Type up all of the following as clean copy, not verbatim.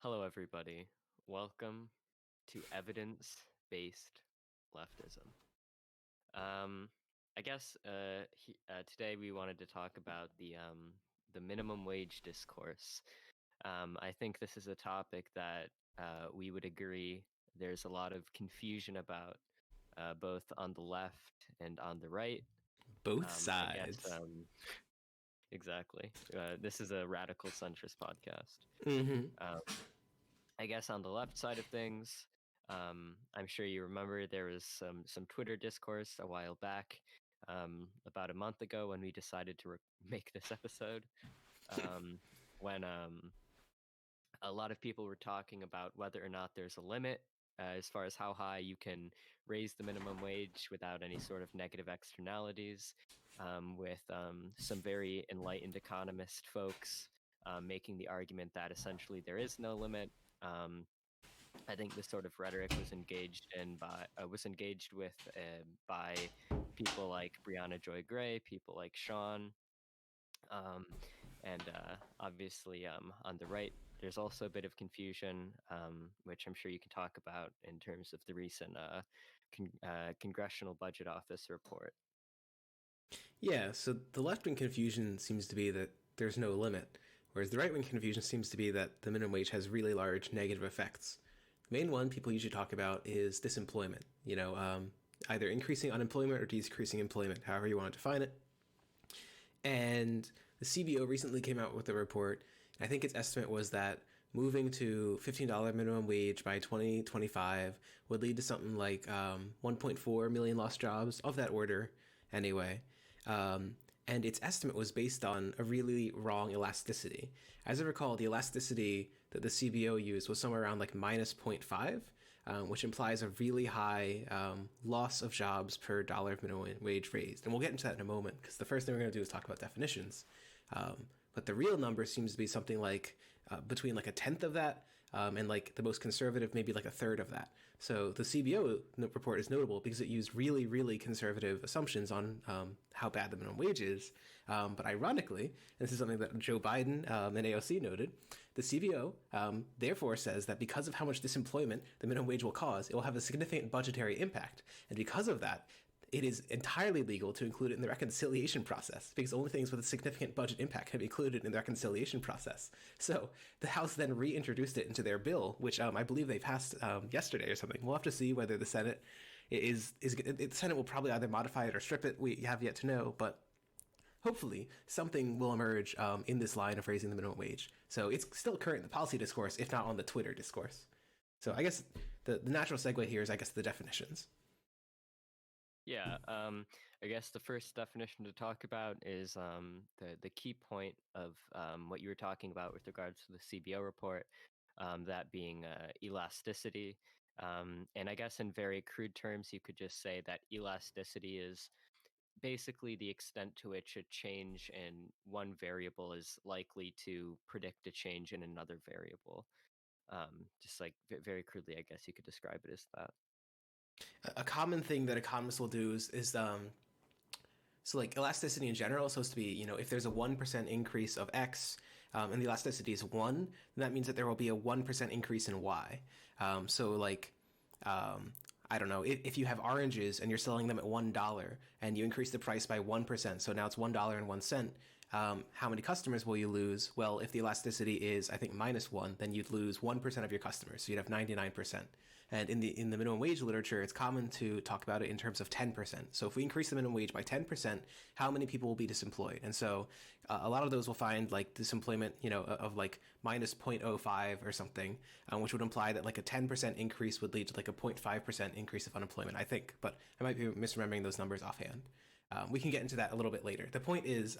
Hello, everybody. Welcome to evidence-based leftism. I guess today we wanted to talk about the minimum wage discourse. I think this is a topic that we would agree there's a lot of confusion about, both on the left and on the right. Both sides. I guess, exactly. This is a radical centrist podcast. I guess on the left side of things, I'm sure you remember there was some Twitter discourse a while back, about a month ago when we decided to make this episode, when a lot of people were talking about whether or not there's a limit as far as how high you can raise the minimum wage without any sort of negative externalities, with some very enlightened economist folks making the argument that essentially there is no limit. I think this sort of rhetoric was engaged with by people like Brianna Joy Gray, people like Sean, and obviously on the right, there's also a bit of confusion, which I'm sure you can talk about in terms of the recent Congressional Budget Office report. Yeah, so the left-wing confusion seems to be that there's no limit, whereas the right-wing confusion seems to be that the minimum wage has really large negative effects. The main one people usually talk about is disemployment, either increasing unemployment or decreasing employment, however you want to define it. And the CBO recently came out with a report. I think its estimate was that moving to $15 minimum wage by 2025 would lead to something like 1.4 million lost jobs, of that order anyway. And its estimate was based on a really wrong elasticity. As I recall, the elasticity that the CBO used was somewhere around like minus 0.5, which implies a really high loss of jobs per dollar of minimum wage raised. And we'll get into that in a moment, because the first thing we're going to do is talk about definitions. But the real number seems to be something like between like a tenth of that and like the most conservative, maybe like a third of that. So the CBO report is notable because it used really, really conservative assumptions on how bad the minimum wage is. But ironically, and this is something that Joe Biden and AOC noted, the CBO therefore says that because of how much disemployment the minimum wage will cause, it will have a significant budgetary impact. And because of that, it is entirely legal to include it in the reconciliation process, because only things with a significant budget impact can be included in the reconciliation process. So the House then reintroduced it into their bill, which I believe they passed yesterday or something. We'll have to see whether the Senate the Senate will probably either modify it or strip it. We have yet to know, but hopefully something will emerge in this line of raising the minimum wage. So it's still current in the policy discourse, if not on the Twitter discourse. So I guess the natural segue here is, I guess, the definitions. Yeah, I guess the first definition to talk about is the key point of what you were talking about with regards to the CBO report, that being elasticity. And I guess in very crude terms, you could just say that elasticity is basically the extent to which a change in one variable is likely to predict a change in another variable. Just like very crudely, I guess you could describe it as that. A common thing that economists will do is so like elasticity in general is supposed to be, if there's a 1% increase of X and the elasticity is 1, then that means that there will be a 1% increase in Y. I don't know, if you have oranges and you're selling them at $1 and you increase the price by 1%, so now it's $1.01, how many customers will you lose? Well, if the elasticity is, I think, -1, then you'd lose 1% of your customers, so you'd have 99%. And in the minimum wage literature, it's common to talk about it in terms of 10%. So if we increase the minimum wage by 10%, how many people will be disemployed? And so a lot of those will find like disemployment, of like minus 0.05 or something, which would imply that like a 10% increase would lead to like a 0.5% increase of unemployment, I think. But I might be misremembering those numbers offhand. We can get into that a little bit later. The point is,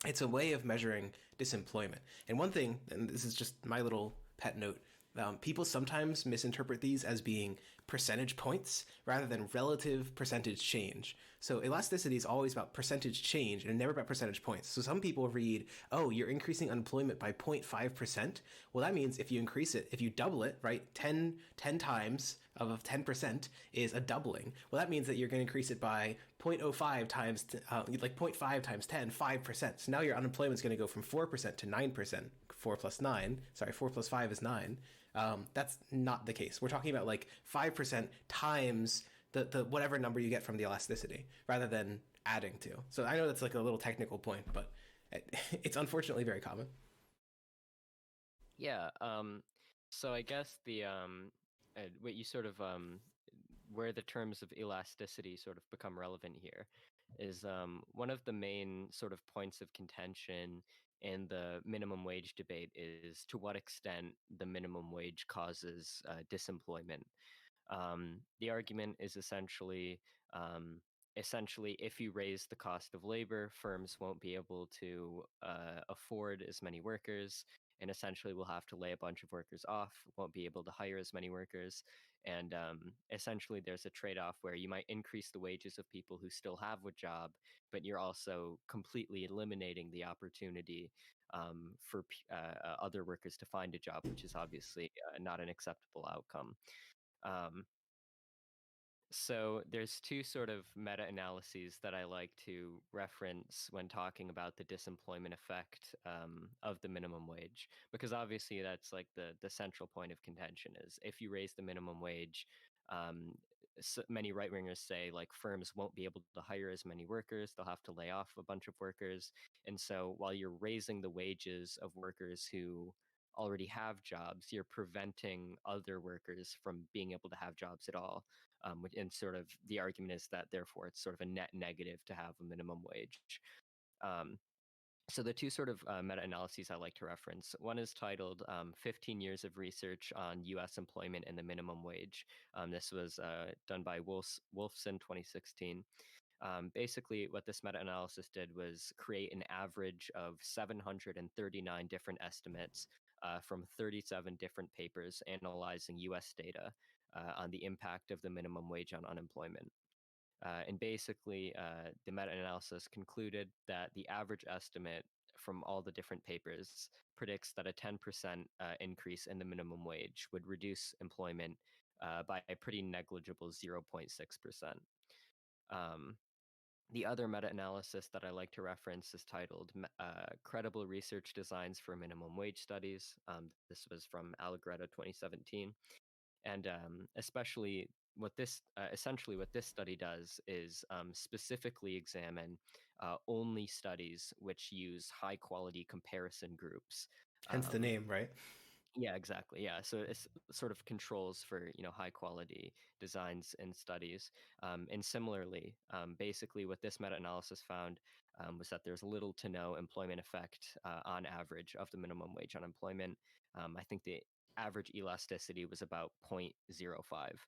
it's a way of measuring disemployment. And one thing, and this is just my little pet note, people sometimes misinterpret these as being percentage points rather than relative percentage change. So elasticity is always about percentage change and never about percentage points. So some people read, oh, you're increasing unemployment by 0.5%. Well, that means if you double it, right, 10 times of 10% is a doubling. Well, that means that you're going to increase it by 0.05 times, like 0.5 times 10, 5%. So now your unemployment is going to go from 4% to 9%, 4 plus 5 is 9. That's not the case. We're talking about like 5% times the whatever number you get from the elasticity rather than adding to. So I know that's like a little technical point, but it's unfortunately very common. Yeah. So I guess what you sort of where the terms of elasticity sort of become relevant here is one of the main sort of points of contention in the minimum wage debate is to what extent the minimum wage causes disemployment. The argument is essentially, if you raise the cost of labor, firms won't be able to afford as many workers, and essentially will have to lay a bunch of workers off, won't be able to hire as many workers, and essentially there's a trade-off where you might increase the wages of people who still have a job, but you're also completely eliminating the opportunity for other workers to find a job, which is obviously not an acceptable outcome. Um, so there's two sort of meta-analyses that I like to reference when talking about the disemployment effect of the minimum wage, because obviously that's like the central point of contention is if you raise the minimum wage, um, so many right-wingers say like firms won't be able to hire as many workers, they'll have to lay off a bunch of workers, and so while you're raising the wages of workers who already have jobs, you're preventing other workers from being able to have jobs at all. And sort of the argument is that therefore it's sort of a net negative to have a minimum wage. Um, so the two sort of meta-analyses I like to reference, one is titled 15 Years of Research on U.S. Employment and the Minimum Wage. This was done by Wolfson 2016. Basically, what this meta-analysis did was create an average of 739 different estimates from 37 different papers analyzing U.S. data on the impact of the minimum wage on unemployment. And basically, the meta analysis concluded that the average estimate from all the different papers predicts that a 10% increase in the minimum wage would reduce employment by a pretty negligible 0.6%. Um, the other meta analysis that I like to reference is titled Credible Research Designs for Minimum Wage Studies. This was from Allegretto 2017. And especially essentially what this study does is specifically examine only studies which use high quality comparison groups. Hence the Um, name, right? yeah, exactly. Yeah, so it's sort of controls for high quality designs and studies. And similarly, basically, what this meta-analysis found was that there's little to no employment effect on average of the minimum wage on employment. I think the average elasticity was about 0.05.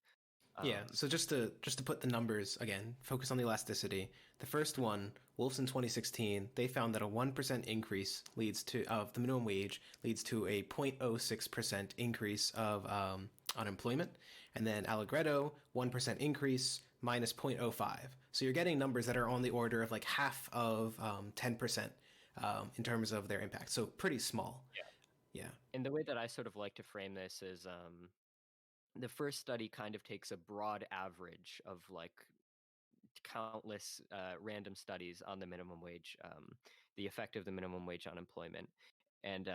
Yeah. Um, So just to put the numbers again, focus on the elasticity. The first one, Wolfson 2016, they found that a 1% increase leads to of the minimum wage leads to a 0.06% increase of unemployment, and then Allegretto 1% increase minus 0.05. So you're getting numbers that are on the order of like half of 10% in terms of their impact. So pretty small. yeah. Yeah. And the way that I sort of like to frame this is the first study kind of takes a broad average of like countless random studies on the minimum wage, the effect of the minimum wage on employment. And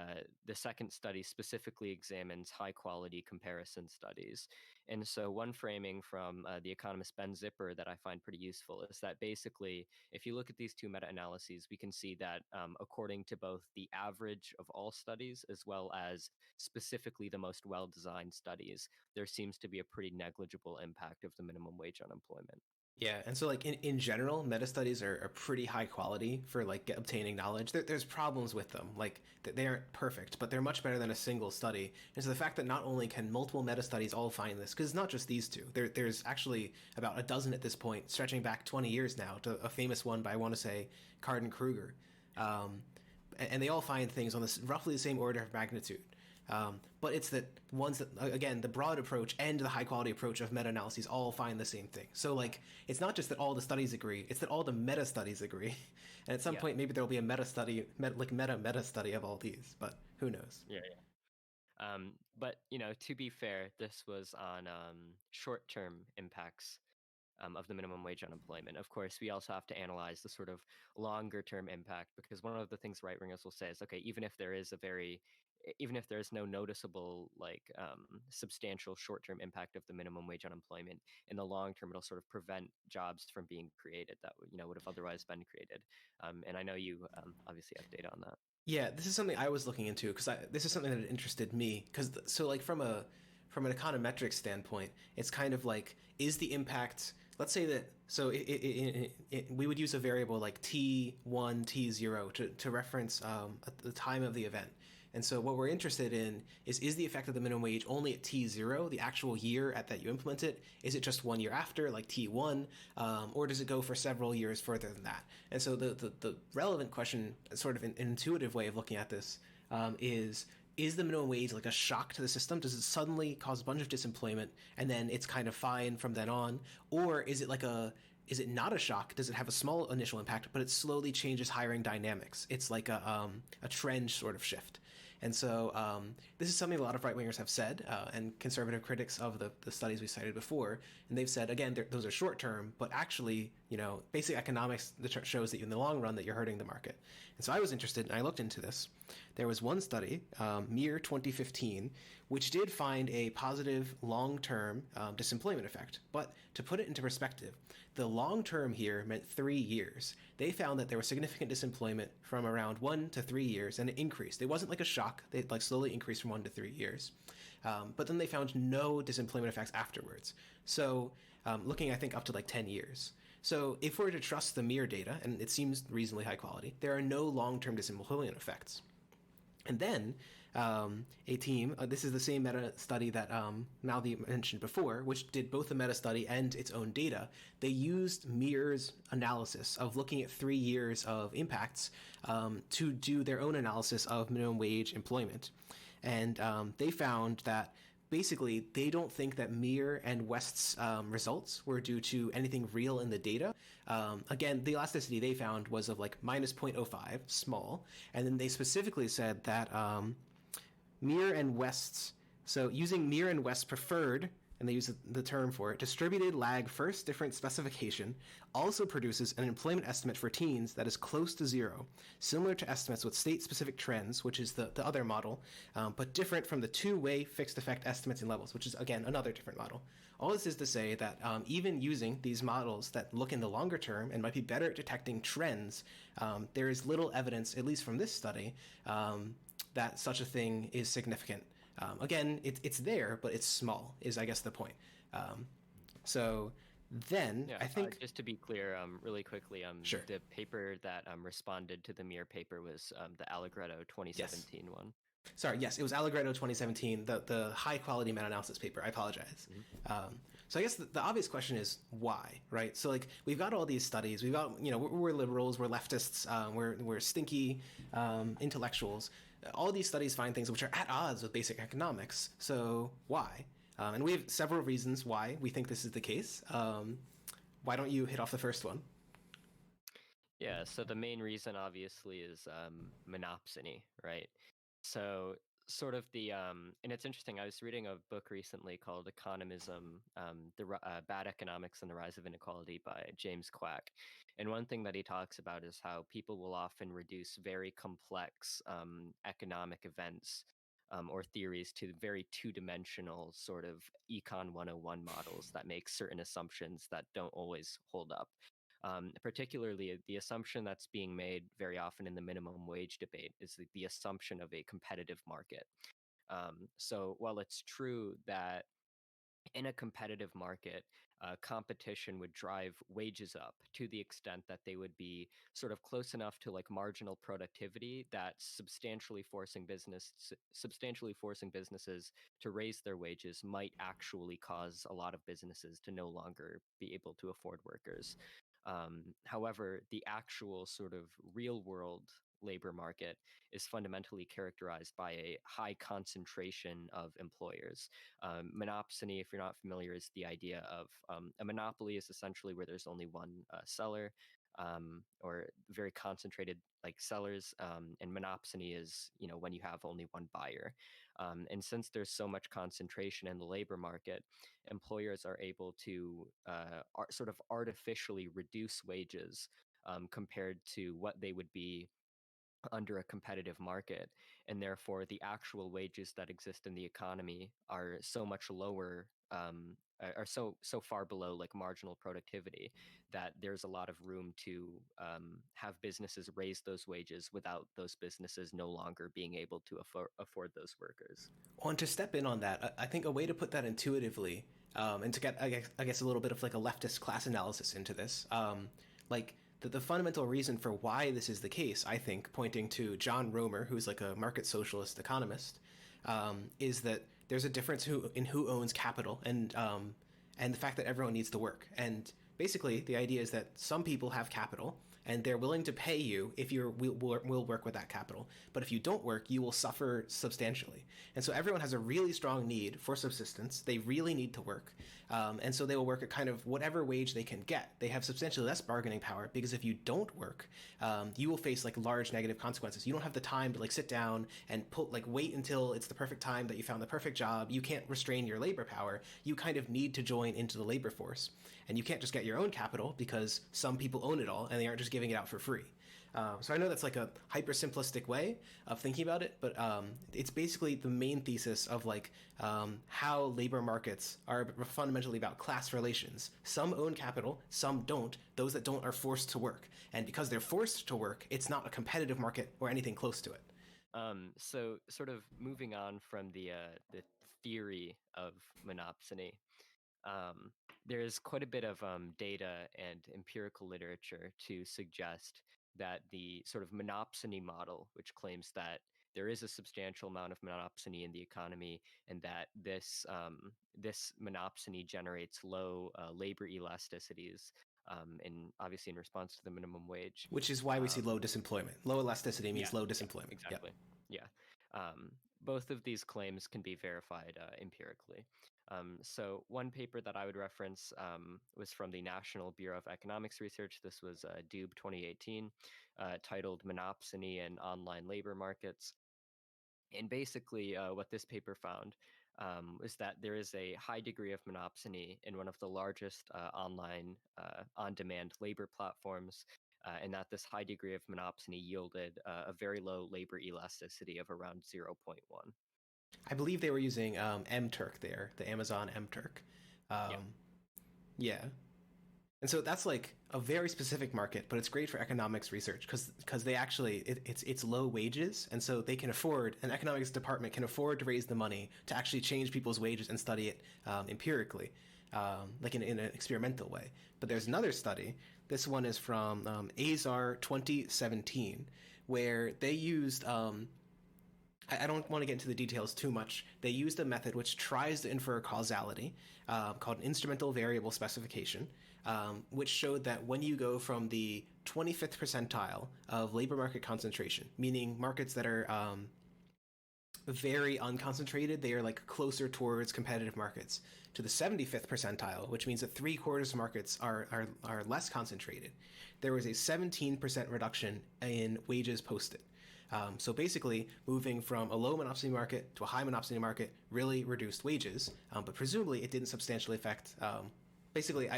the second study specifically examines high quality comparison studies. And so, one framing from the economist Ben Zipper that I find pretty useful is that basically, if you look at these two meta analyses, we can see that according to both the average of all studies as well as specifically the most well designed studies, there seems to be a pretty negligible impact of the minimum wage on employment. Yeah, and so like in general, meta studies are pretty high quality for like obtaining knowledge. There's problems with them, like they aren't perfect, but they're much better than a single study. And so the fact that not only can multiple meta studies all find this, because it's not just these two. There's actually about a dozen at this point, stretching back 20 years now to a famous one by I want to say Card and Kruger, um, and they all find things on this roughly the same order of magnitude. But it's that ones that, again, the broad approach and the high quality approach of meta analyses all find the same thing. So, like, it's not just that all the studies agree, it's that all the meta studies agree. And at some Yeah. point, maybe there'll be a meta study, like meta study of all these, but who knows? Yeah. But to be fair, this was on short-term impacts of the minimum wage on employment. Of course, we also have to analyze the sort of longer-term impact because one of the things right wingers will say is, okay, even if there is a very even if there's no noticeable like substantial short-term impact of the minimum wage unemployment, in the long term it'll sort of prevent jobs from being created that would have otherwise been created. And I know you obviously have data on that. Yeah, this is something I was looking into because this is something that interested me. Because so like from an econometric standpoint, it's kind of like, is the impact? Let's say that so we would use a variable like t1 t0 to reference the time of the event. And so what we're interested in is the effect of the minimum wage only at T0, the actual year at that you implement it? Is it just 1 year after, like T1, or does it go for several years further than that? And so the relevant question, sort of an intuitive way of looking at this, is the minimum wage like a shock to the system? Does it suddenly cause a bunch of disemployment and then it's kind of fine from then on? Or is it not a shock? Does it have a small initial impact, but it slowly changes hiring dynamics? It's like a trend sort of shift. And so this is something a lot of right-wingers have said, and conservative critics of the studies we cited before. And they've said, again, those are short-term, but actually, basic economics shows that in the long run that you're hurting the market. And so I was interested, and I looked into this. There was one study, MIR 2015, which did find a positive long-term disemployment effect. But to put it into perspective, the long-term here meant 3 years. They found that there was significant disemployment from around 1 to 3 years, and it increased. It wasn't like a shock. They like slowly increased from 1 to 3 years. But then they found no disemployment effects afterwards. So looking, I think, up to like 10 years. So if we're to trust the MIR data, and it seems reasonably high quality, there are no long-term disemployment effects. And then a team, this is the same meta-study that Mouthy mentioned before, which did both the meta-study and its own data. They used MIR's analysis of looking at 3 years of impacts to do their own analysis of minimum wage employment. And they found that basically they don't think that MIR and West's results were due to anything real in the data. Again, the elasticity they found was of like minus 0.05, small. And then they specifically said that MIR and West's, so using MIR and West's preferred, and they use the term for it, distributed lag first difference specification also produces an employment estimate for teens that is close to zero, similar to estimates with state-specific trends, which is the other model, but different from the two-way fixed effect estimates and levels, which is, again, another different model. All this is to say that even using these models that look in the longer term and might be better at detecting trends, there is little evidence, at least from this study, that such a thing is significant. Again, it's there, but it's small, is I guess the point. So then Yeah, I think just to be clear, really quickly, sure. the paper that responded to the MIR paper was the Allegretto 2017 one. Sorry, yes, it was Allegretto 2017, the high quality meta-analysis paper. I apologize. Mm-hmm. So I guess the obvious question is why, right? So like we've got all these studies, we've got we're liberals, we're leftists, we're stinky intellectuals. All these studies find things which are at odds with basic economics. So why? And we have several reasons why we think this is the case. Why don't you hit off the first one? Yeah, so the main reason obviously is monopsony, right? So sort of and it's interesting, I was reading a book recently called Economism, Bad Economics and the Rise of Inequality by James Quack. And one thing that he talks about is how people will often reduce very complex economic events or theories to very two-dimensional sort of Econ 101 models that make certain assumptions that don't always hold up. Particularly, the assumption that's being made very often in the minimum wage debate is the assumption of a competitive market. So while it's true that in a competitive market, competition would drive wages up to the extent that they would be sort of close enough to like marginal productivity that substantially forcing businesses to raise their wages might actually cause a lot of businesses to no longer be able to afford workers. However, the actual sort of real world labor market is fundamentally characterized by a high concentration of employers. Monopsony, if you're not familiar, is the idea of a monopoly is essentially where there's only one seller, or very concentrated like sellers, and monopsony is when you have only one buyer. And since there's so much concentration in the labor market, employers are able to sort of artificially reduce wages compared to what they would be under a competitive market, and therefore the actual wages that exist in the economy are so much lower, are so far below like marginal productivity, that there's a lot of room to have businesses raise those wages without those businesses no longer being able to afford those workers. Well, and to step in on that, I think a way to put that intuitively, and to get, I guess, a little bit of like a leftist class analysis into this, like the fundamental reason for why this is the case, I think, pointing to John Romer, who's like a market socialist economist, is that there's a difference in who owns capital, and the fact that everyone needs to work. And basically, the idea is that some people have capital and they're willing to pay you if you will work with that capital. But if you don't work, you will suffer substantially. And so everyone has a really strong need for subsistence. They really need to work. And so they will work at kind of whatever wage they can get. They have substantially less bargaining power because if you don't work, you will face like large negative consequences. You don't have the time to like sit down and wait until it's the perfect time that you found the perfect job. You can't restrain your labor power. You kind of need to join into the labor force. And you can't just get your own capital because some people own it all and they aren't just giving it out for free. So I know that's like a hyper simplistic way of thinking about it, but it's basically the main thesis of like how labor markets are fundamentally about class relations. Some own capital, some don't. Those that don't are forced to work, and because they're forced to work, it's not a competitive market or anything close to it. So sort of moving on from the theory of monopsony, um, there is quite a bit of data and empirical literature to suggest that the sort of monopsony model, which claims that there is a substantial amount of monopsony in the economy, and that this monopsony generates low labor elasticities, in obviously in response to the minimum wage. Which is why we see Um, low disemployment. Low elasticity yeah, means low yeah, disemployment. Yep. exactly. Yeah. Both of these claims can be verified empirically. So one paper that I would reference was from the National Bureau of Economics Research. This was Dube 2018, titled Monopsony and Online Labor Markets. And basically, what this paper found was that there is a high degree of monopsony in one of the largest online on-demand labor platforms, and that this high degree of monopsony yielded a very low labor elasticity of around 0.1. I believe they were using MTurk there, the Amazon MTurk. Yeah. Yeah. And so that's like a very specific market, but it's great for economics research because they actually it's low wages, and so they can afford, an economics department can afford to raise the money to actually change people's wages and study it empirically, like in an experimental way. But there's another study. This one is from Azar 2017, where they used I don't want to get into the details too much. They used a method which tries to infer causality, called an instrumental variable specification, which showed that when you go from the 25th percentile of labor market concentration, meaning markets that are very unconcentrated, they are like closer towards competitive markets, to the 75th percentile, which means that 3/4 of markets are less concentrated, there was a 17% reduction in wages posted. So basically, moving from a low monopsony market to a high monopsony market really reduced wages, but presumably it didn't substantially affect. Basically,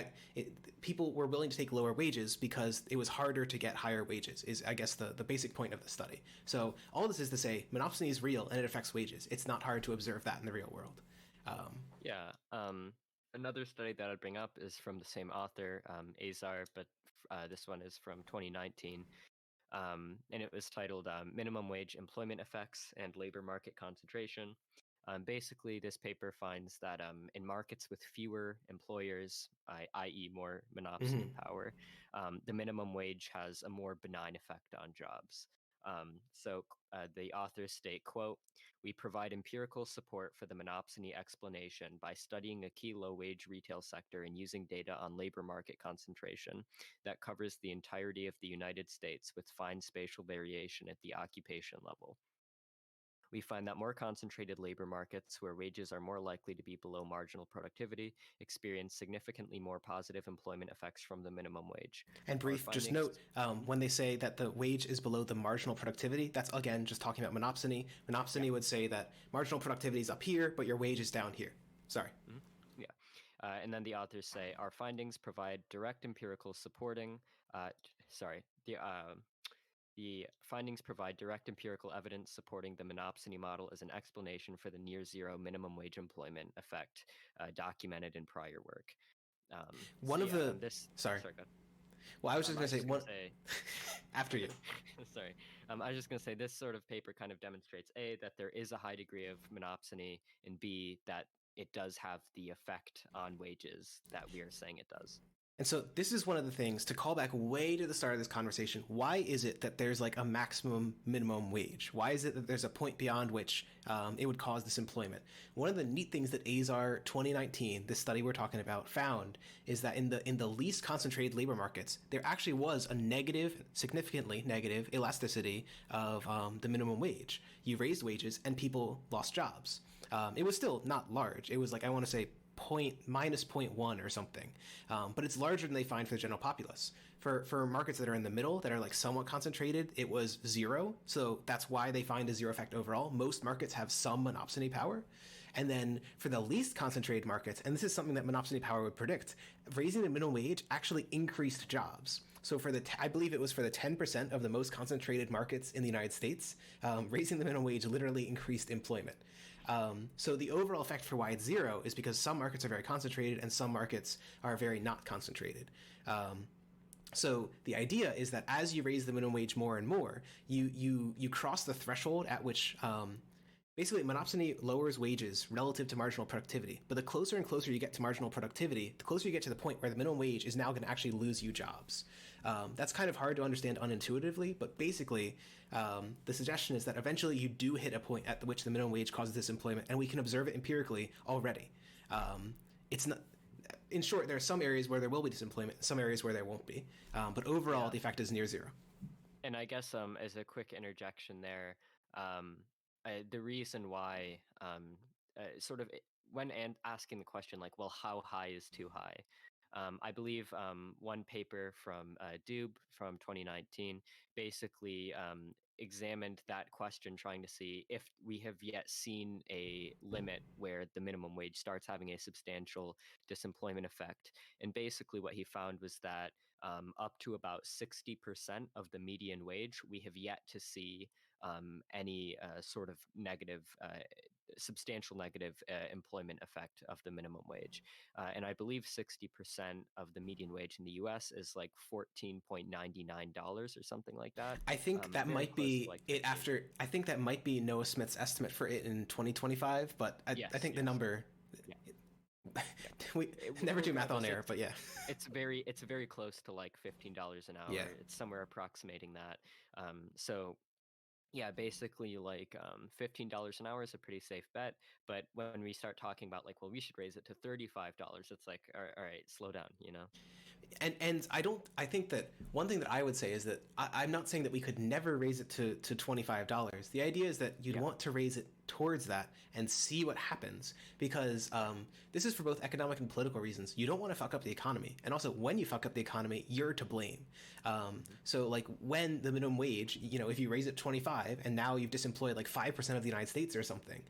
people were willing to take lower wages because it was harder to get higher wages, is I guess the basic point of the study. So all this is to say, monopsony is real and it affects wages. It's not hard to observe that in the real world. Yeah. Another study that I'd bring up is from the same author, Azar, but this one is from 2019. And it was titled Minimum Wage Employment Effects and Labor Market Concentration. Basically, this paper finds that in markets with fewer employers, i.e., more monopsony power, the minimum wage has a more benign effect on jobs. So the authors state, quote, "We provide empirical support for the monopsony explanation by studying a key low-wage retail sector and using data on labor market concentration that covers the entirety of the United States with fine spatial variation at the occupation level. We find that more concentrated labor markets, where wages are more likely to be below marginal productivity, experience significantly more positive employment effects from the minimum wage." And Our brief, just findings. note, when they say that the wage is below the marginal productivity, that's again just talking about monopsony. Monopsony would say that marginal productivity is up here, but your wage is down here. Sorry. Mhm. Yeah. And then the authors say our findings provide direct empirical supporting. Sorry. The findings provide direct empirical evidence supporting the Monopsony model as an explanation for the near-zero minimum wage employment effect documented in prior work. One of the sorry. Sorry, go ahead. Well, I was just going to say after you. Sorry. I was just going to say this sort of paper kind of demonstrates A, that there is a high degree of monopsony, and B, that it does have the effect on wages that we are saying it does. And so this is one of the things, to call back way to the start of this conversation. Why is it that there's like a maximum minimum wage? Why is it that there's a point beyond which it would cause disemployment? One of the neat things that AZAR 2019, this study we're talking about, found is that in the least concentrated labor markets, there actually was a negative, significantly negative elasticity of the minimum wage. You raised wages and people lost jobs. It was still not large. It was like, I want to say, minus 0.1 or something, but it's larger than they find for the general populace. For markets that are in the middle, that are like somewhat concentrated, it was 0. So that's why they find a 0 effect overall. Most markets have some monopsony power. And then for the least concentrated markets, and this is something that monopsony power would predict, raising the minimum wage actually increased jobs. So I believe it was for the 10% of the most concentrated markets in the United States, raising the minimum wage literally increased employment. So the overall effect for why it's 0 is because some markets are very concentrated and some markets are very not concentrated. So the idea is that as you raise the minimum wage more and more, you cross the threshold at which basically monopsony lowers wages relative to marginal productivity. But the closer and closer you get to marginal productivity, the closer you get to the point where the minimum wage is now going to actually lose you jobs. That's kind of hard to understand unintuitively, but basically the suggestion is that eventually you do hit a point at which the minimum wage causes disemployment, and we can observe it empirically already. It's not. In short, there are some areas where there will be disemployment, some areas where there won't be. But overall, the effect is near 0. And I guess as a quick interjection there, the reason why sort of when asking the question like, well, how high is too high? I believe one paper from Dube from 2019 basically examined that question, trying to see if we have yet seen a limit where the minimum wage starts having a substantial disemployment effect. And basically what he found was that up to about 60% of the median wage, we have yet to see any sort of negative, substantial negative employment effect of the minimum wage. And I believe 60% of the median wage in the US is like $14.99 or something like that. I think that might be it after. I think that might be Noah Smith's estimate for it in 2025, but I think the number. Yeah. We never do math on air, but yeah, it's very close to like $15 an hour. Yeah. It's somewhere approximating that. So yeah, basically like $15 an hour is a pretty safe bet. But when we start talking about like, well, we should raise it to $35, it's like, all right, slow down, you know? And I think that one thing that I would say is that I'm not saying that we could never raise it to $25. The idea is that you'd want to raise it towards that and see what happens, because this is for both economic and political reasons. You don't want to fuck up the economy, and also when you fuck up the economy, you're to blame. So like when the minimum wage, if you raise it 25 and now you've disemployed like 5% of the United States or something,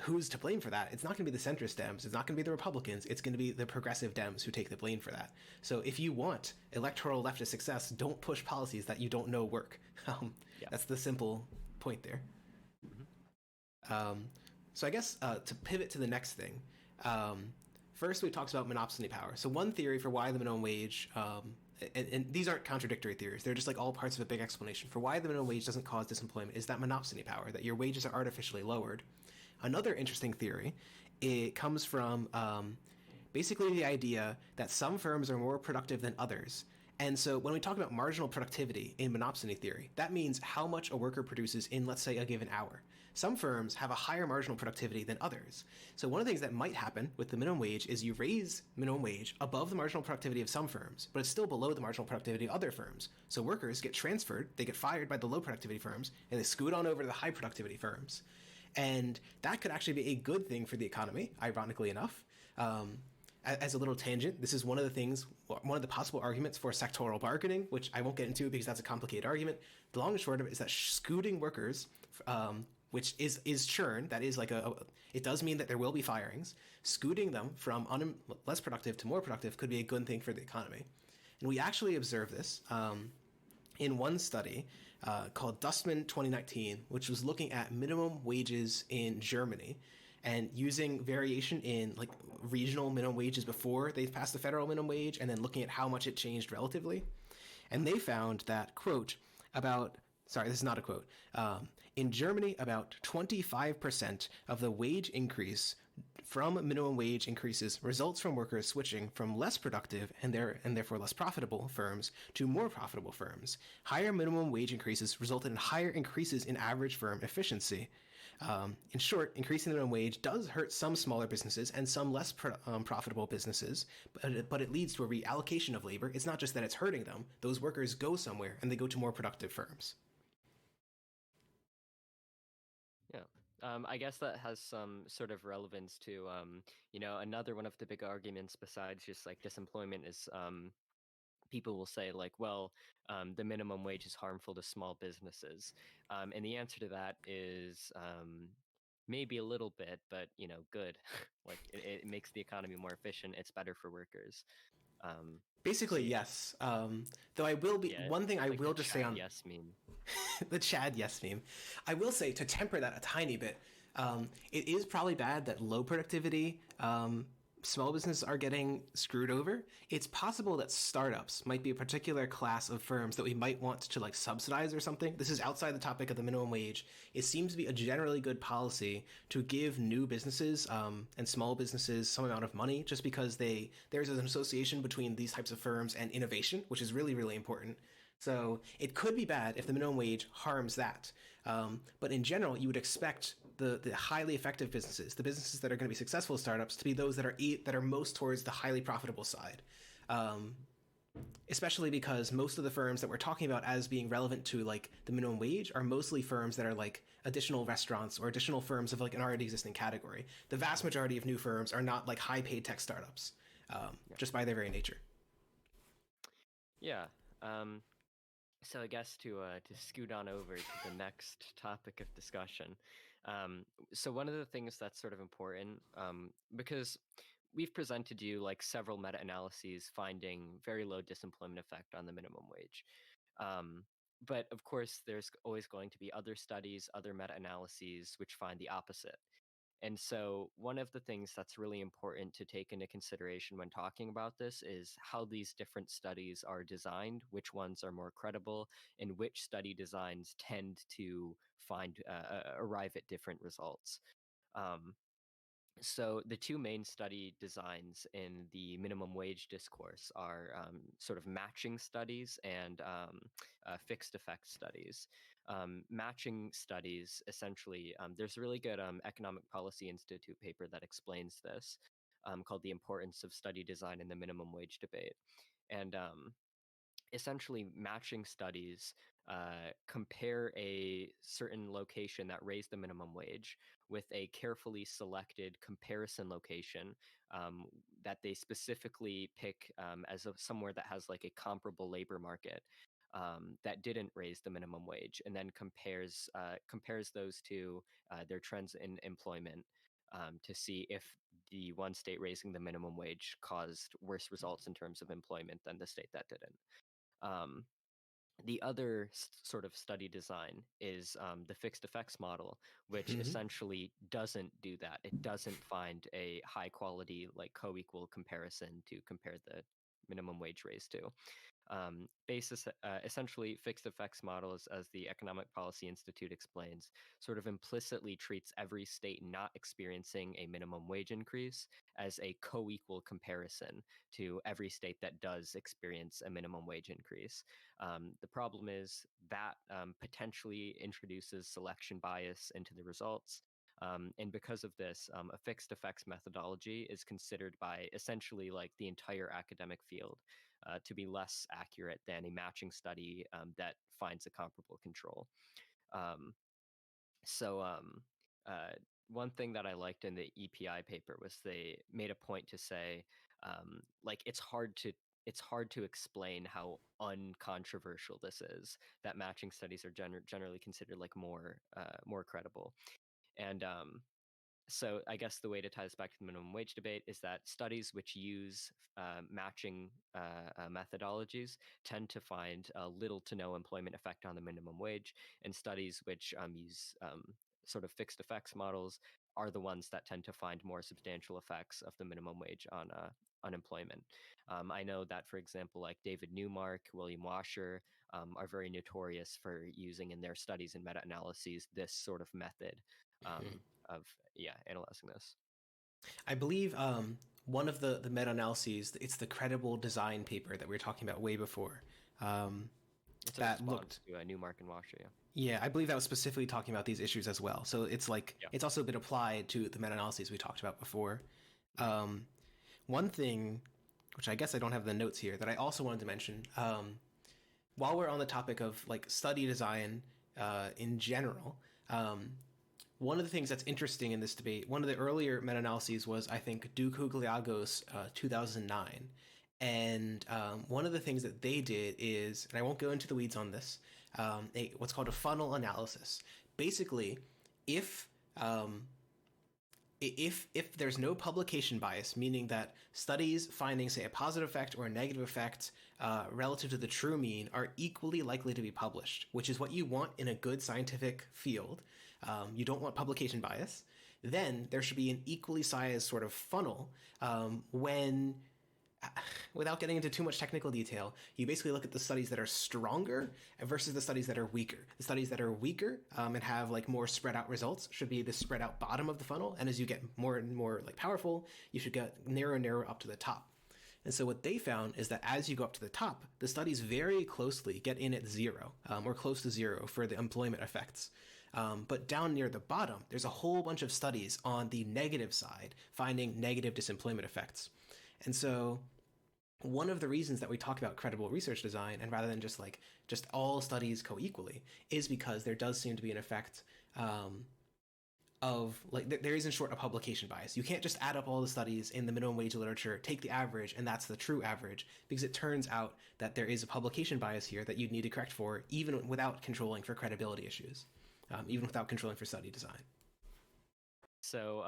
who's to blame for that? It's not going to be the centrist Dems, it's not going to be the Republicans, it's going to be the progressive Dems who take the blame for that. So if you want electoral leftist success, don't push policies that you don't know work. That's the simple point there. So I guess to pivot to the next thing, first we talked about monopsony power. So one theory for why the minimum wage, and these aren't contradictory theories, they're just like all parts of a big explanation for why the minimum wage doesn't cause disemployment, is that monopsony power, that your wages are artificially lowered. Another interesting theory, it comes from basically the idea that some firms are more productive than others. And so when we talk about marginal productivity in monopsony theory, that means how much a worker produces in, let's say, a given hour. Some firms have a higher marginal productivity than others. So one of the things that might happen with the minimum wage is you raise minimum wage above the marginal productivity of some firms, but it's still below the marginal productivity of other firms. So workers get transferred, they get fired by the low productivity firms, and they scoot on over to the high productivity firms. And that could actually be a good thing for the economy, ironically enough. As a little tangent, this is one of the possible arguments for sectoral bargaining, which I won't get into because that's a complicated argument. The long and short of it is that scooting workers, which is churn, that is like it does mean that there will be firings, scooting them from less productive to more productive could be a good thing for the economy. And we actually observe this in one study called Dustman 2019, which was looking at minimum wages in Germany and using variation in like regional minimum wages before they passed the federal minimum wage, and then looking at how much it changed relatively. And they found that, quote, about sorry, this is not a quote. In Germany, about 25% of the wage increase from minimum wage increases results from workers switching from less productive and therefore less profitable firms to more profitable firms. Higher minimum wage increases resulted in higher increases in average firm efficiency. In short, increasing the minimum wage does hurt some smaller businesses and some less profitable businesses, but it leads to a reallocation of labor. It's not just that it's hurting them. Those workers go somewhere and they go to more productive firms. Yeah. I guess that has some sort of relevance to, another one of the big arguments besides just like disemployment is people will say like, well, the minimum wage is harmful to small businesses. And the answer to that is maybe a little bit, but, good. Like it makes the economy more efficient. It's better for workers. So Basically, yes. Though I will be yeah, one thing it's I like the will just say Chad on yes meme. the Chad yes meme. I will say to temper that a tiny bit. It is probably bad that low productivity small businesses are getting screwed over. It's possible that startups might be a particular class of firms that we might want to like subsidize or something. This is outside the topic of the minimum wage. It seems to be a generally good policy to give new businesses and small businesses some amount of money, just because there's an association between these types of firms and innovation, which is really, really important. So it could be bad if the minimum wage harms that. But in general, you would expect the highly effective businesses, the businesses that are going to be successful startups, to be those that are most towards the highly profitable side. Especially because most of the firms that we're talking about as being relevant to like the minimum wage are mostly firms that are like additional restaurants or additional firms of like an already existing category. The vast majority of new firms are not like high paid tech startups, just by their very nature. Yeah. So I guess to scoot on over to the next topic of discussion. So one of the things that's sort of important, because we've presented you like several meta-analyses finding very low disemployment effect on the minimum wage. But of course, there's always going to be other studies, other meta-analyses which find the opposite. And so, one of the things that's really important to take into consideration when talking about this is how these different studies are designed, which ones are more credible, and which study designs tend to arrive at different results. Um, so the two main study designs in the minimum wage discourse are sort of matching studies and fixed effect studies. Matching studies, essentially, there's a really good Economic Policy Institute paper that explains this, called The Importance of Study Design in the Minimum Wage Debate. And essentially, matching studies compare a certain location that raised the minimum wage with a carefully selected comparison location that they specifically pick as somewhere that has like a comparable labor market that didn't raise the minimum wage, and then compares those to their trends in employment. To see if the one state raising the minimum wage caused worse results in terms of employment than the state that didn't. Um, the other sort of study design is the fixed effects model, which Mm-hmm. essentially doesn't do that. It doesn't find a high quality, like co-equal comparison to compare the minimum wage raise to. Essentially, fixed effects models, as the Economic Policy Institute explains, sort of implicitly treats every state not experiencing a minimum wage increase as a co-equal comparison to every state that does experience a minimum wage increase. The problem is that potentially introduces selection bias into the results. And because of this, a fixed effects methodology is considered by essentially like the entire academic field to be less accurate than a matching study that finds a comparable control. Um, so uh, one thing that I liked in the EPI paper was they made a point to say, like it's hard to explain how uncontroversial this is. That matching studies are generally considered like more credible, and So I guess the way to tie this back to the minimum wage debate is that studies which use matching methodologies tend to find little to no employment effect on the minimum wage, and studies which use sort of fixed effects models are the ones that tend to find more substantial effects of the minimum wage on unemployment. I know that, for example, like David Newmark, William Washer are very notorious for using in their studies and meta-analyses this sort of method of analyzing this. I believe one of the meta-analyses, it's the credible design paper that we were talking about way before. It's a That response looked, to Newmark and Washer. Yeah. yeah, I believe that was specifically talking about these issues as well. So it's like, Yeah. it's also been applied to the meta-analyses we talked about before. Mm-hmm. One thing, which I guess I don't have the notes here, that I also wanted to mention, while we're on the topic of like study design in general, one of the things that's interesting in this debate, one of the earlier meta-analyses was, I think, Duke-Hugliagos 2009. And one of the things that they did is, and I won't go into the weeds on this, what's called a funnel analysis. Basically, if if there's no publication bias, meaning that studies finding, say, a positive effect or a negative effect relative to the true mean are equally likely to be published, which is what you want in a good scientific field. You don't want publication bias. Then there should be an equally sized sort of funnel when, without getting into too much technical detail, you basically look at the studies that are stronger versus the studies that are weaker. The studies that are weaker and have like more spread out results should be the spread out bottom of the funnel. And as you get more and more like powerful, you should get narrower and narrower up to the top. And so what they found is that as you go up to the top, the studies very closely get in at zero or close to zero for the employment effects. But down near the bottom, there's a whole bunch of studies on the negative side finding negative disemployment effects. And so one of the reasons that we talk about credible research design, and rather than just all studies co-equally, is because there does seem to be an effect of like there is in short a publication bias. You can't just add up all the studies in the minimum wage literature, take the average, and that's the true average, because it turns out that there is a publication bias here that you'd need to correct for, even without controlling for credibility issues, even without controlling for study design. So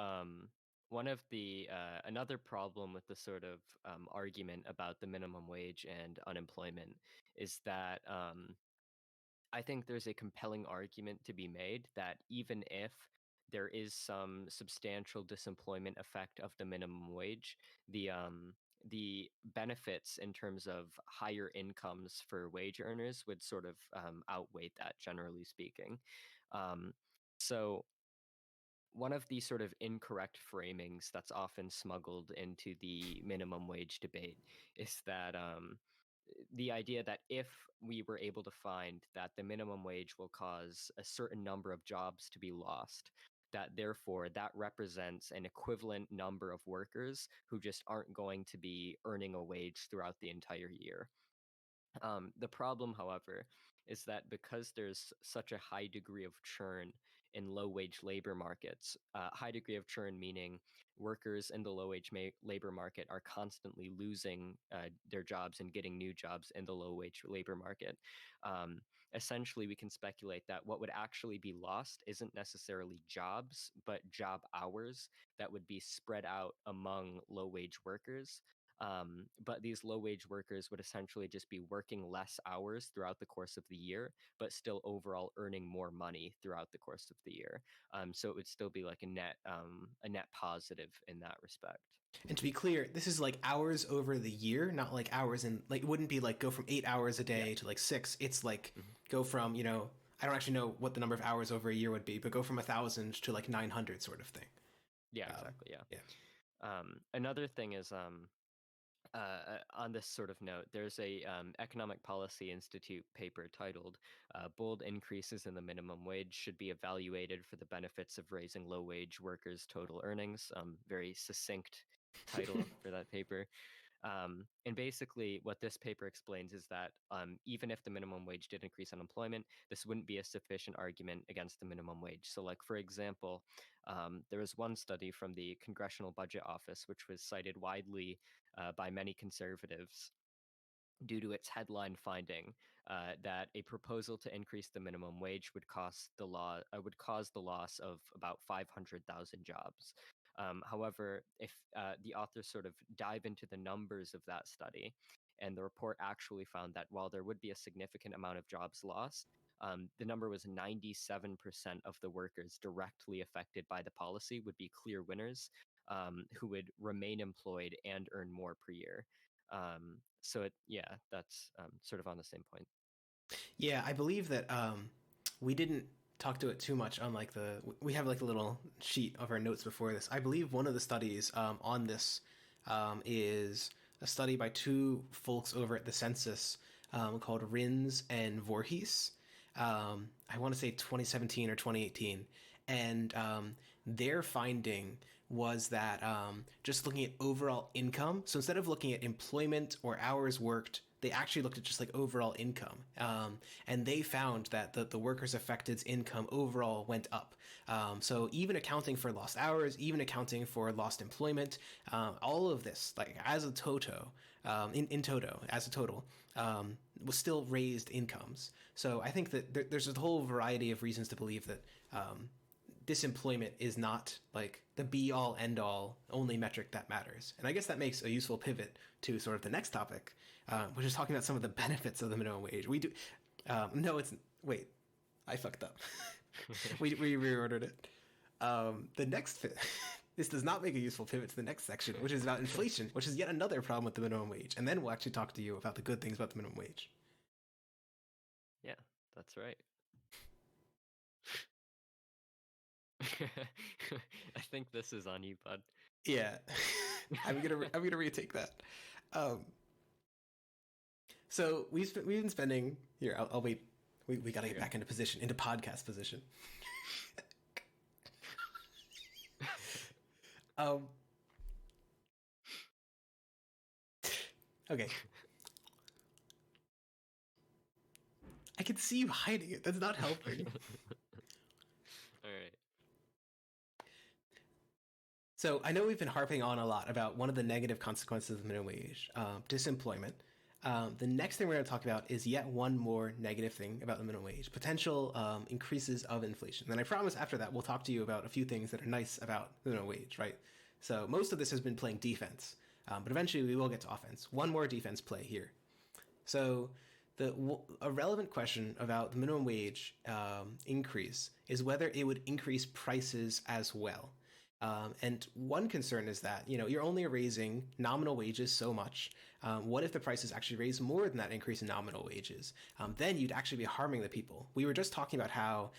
one of the another problem with the sort of argument about the minimum wage and unemployment is that I think there's a compelling argument to be made that even if there is some substantial disemployment effect of the minimum wage, the benefits in terms of higher incomes for wage earners would sort of outweigh that, generally speaking. Um, so one of the sort of incorrect framings that's often smuggled into the minimum wage debate is that the idea that if we were able to find that the minimum wage will cause a certain number of jobs to be lost, that therefore that represents an equivalent number of workers who just aren't going to be earning a wage throughout the entire year. The problem, however, is that because there's such a high degree of churn in low wage labor markets, high degree of churn meaning workers in the low wage labor market are constantly losing their jobs and getting new jobs in the low wage labor market. Um, Essentially, we can speculate that what would actually be lost isn't necessarily jobs, but job hours that would be spread out among low wage workers. But these low wage workers would essentially just be working less hours throughout the course of the year, but still overall earning more money throughout the course of the year. So it would still be like a net positive in that respect. And to be clear, this is like hours over the year, not like hours in, like, it wouldn't be like go from 8 hours a Yeah. day to like 6. It's like Mhm. go from, I don't actually know what the number of hours over a year would be, but go from 1,000 to like 900 sort of thing. Yeah, exactly. Yeah. Yeah. Another thing is on this sort of note, there's a Economic Policy Institute paper titled "Bold Increases in the Minimum Wage Should Be Evaluated for the Benefits of Raising Low Wage Workers' Total Earnings." Very succinct title for that paper. And basically, what this paper explains is that even if the minimum wage did increase unemployment, this wouldn't be a sufficient argument against the minimum wage. So, like, for example, there was one study from the Congressional Budget Office, which was cited widely by many conservatives due to its headline finding that a proposal to increase the minimum wage would cause the loss of about 500,000 jobs. However, if the authors sort of dive into the numbers of that study, and the report actually found that while there would be a significant amount of jobs lost, the number was 97% of the workers directly affected by the policy would be clear winners, who would remain employed and earn more per year. Yeah, that's sort of on the same point. Yeah, I believe that we didn't talk to it too much on like we have like a little sheet of our notes before this. I believe one of the studies on this is a study by two folks over at the census called Rins and Voorhees. I want to say 2017 or 2018. And their finding was that just looking at overall income, so instead of looking at employment or hours worked, they actually looked at just like overall income. And they found that the workers affected's income overall went up. So even accounting for lost hours, even accounting for lost employment, all of this, like as a total, as a total, was still raised incomes. So I think that there's a whole variety of reasons to believe that disemployment is not like the be all end all only metric that matters. And I guess that makes a useful pivot to sort of the next topic, which is talking about some of the benefits of the minimum wage. We do, no, it's, wait, I fucked up. we reordered it. The next, this does not make a useful pivot to the next section, which is about inflation, which is yet another problem with the minimum wage. And then we'll actually talk to you about the good things about the minimum wage. Yeah, that's right. I think this is on you, bud. Yeah, I'm gonna retake that. So we've been spending here. I'll wait. We gotta get back into position, into podcast position. Okay. I can see you hiding it. That's not helping. All right. So I know we've been harping on a lot about one of the negative consequences of the minimum wage, disemployment. The next thing we're going to talk about is yet one more negative thing about the minimum wage, potential increases of inflation. And I promise after that, we'll talk to you about a few things that are nice about the minimum wage, right? So most of this has been playing defense, but eventually we will get to offense. One more defense play here. So a relevant question about the minimum wage increase is whether it would increase prices as well. And one concern is that, you're only raising nominal wages so much. What if the prices actually raise more than that increase in nominal wages? Then you'd actually be harming the people. We were just talking about how,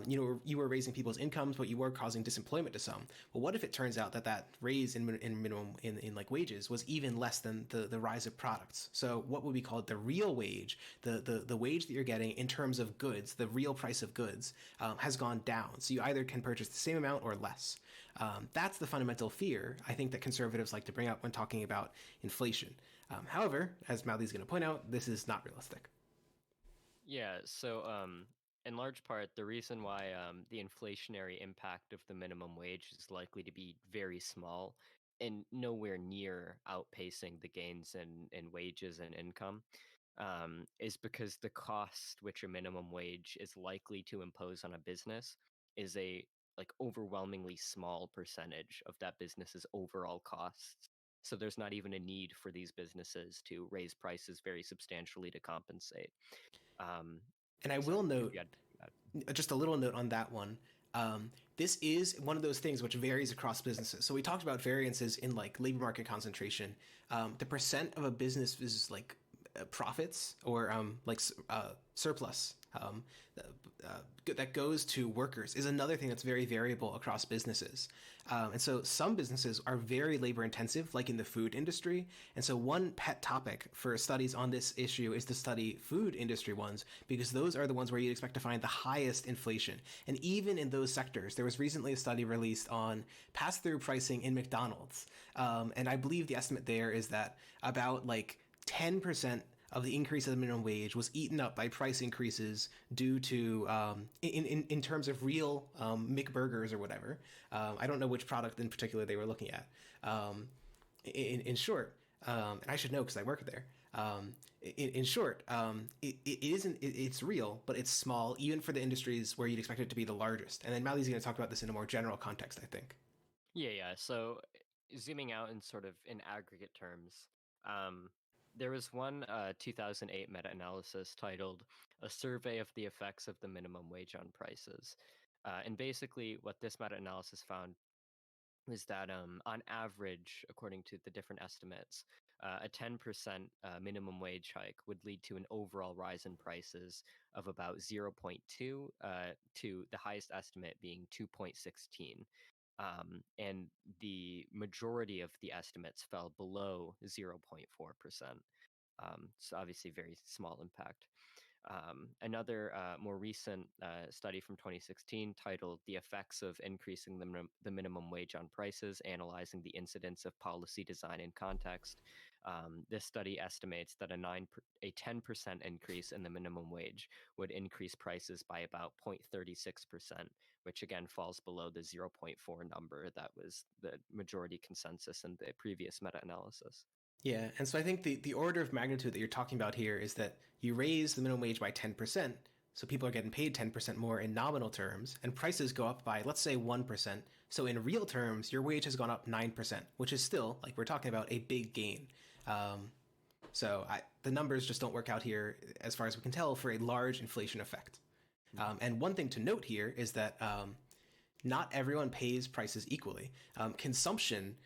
you were raising people's incomes, but you were causing disemployment to some. Well, what if it turns out that raise in minimum in like wages was even less than the rise of products? So what would we call it? The real wage, the wage that you're getting in terms of goods, the real price of goods has gone down. So you either can purchase the same amount or less. That's the fundamental fear I think that conservatives like to bring up when talking about inflation. However, as Mouthy's going to point out, this is not realistic. Yeah, so in large part, the reason why the inflationary impact of the minimum wage is likely to be very small and nowhere near outpacing the gains in wages and income is because the cost which a minimum wage is likely to impose on a business is a like overwhelmingly small percentage of that business's overall costs. So there's not even a need for these businesses to raise prices very substantially to compensate. And I will note, just a little note on that one. This is one of those things which varies across businesses. So we talked about variances in like labor market concentration. The percent of a business is like profits or surplus that goes to workers is another thing that's very variable across businesses. And so some businesses are very labor intensive, like in the food industry. And so one pet topic for studies on this issue is to study food industry ones, because those are the ones where you'd expect to find the highest inflation. And even in those sectors, there was recently a study released on pass-through pricing in McDonald's. And I believe the estimate there is that about like 10% of the increase of the minimum wage was eaten up by price increases due to, in terms of real McBurgers or whatever. I don't know which product in particular they were looking at. In short, and I should know because I work there. In short, it isn't. It's real, but it's small, even for the industries where you'd expect it to be the largest. And then Mouthy's going to talk about this in a more general context, I think. Yeah. So zooming out in sort of in aggregate terms, there was one 2008 meta-analysis titled "A Survey of the Effects of the Minimum Wage on Prices," and basically what this meta-analysis found was that on average, according to the different estimates, a 10% minimum wage hike would lead to an overall rise in prices of about 0.2 to the highest estimate being 2.16. And the majority of the estimates fell below 0.4%. So obviously very small impact. Another more recent study from 2016 titled "The Effects of Increasing the Minimum Wage on Prices, Analyzing the Incidence of Policy Design and Context." This study estimates that a 10% increase in the minimum wage would increase prices by about 0.36%, which again falls below the 0.4 number that was the majority consensus in the previous meta-analysis. Yeah, and so I think the order of magnitude that you're talking about here is that you raise the minimum wage by 10%, so people are getting paid 10% more in nominal terms, and prices go up by, let's say, 1%. So in real terms, your wage has gone up 9%, which is still, like we're talking about, a big gain. The numbers just don't work out here, as far as we can tell, for a large inflation effect. And one thing to note here is that not everyone pays prices equally. Consumption,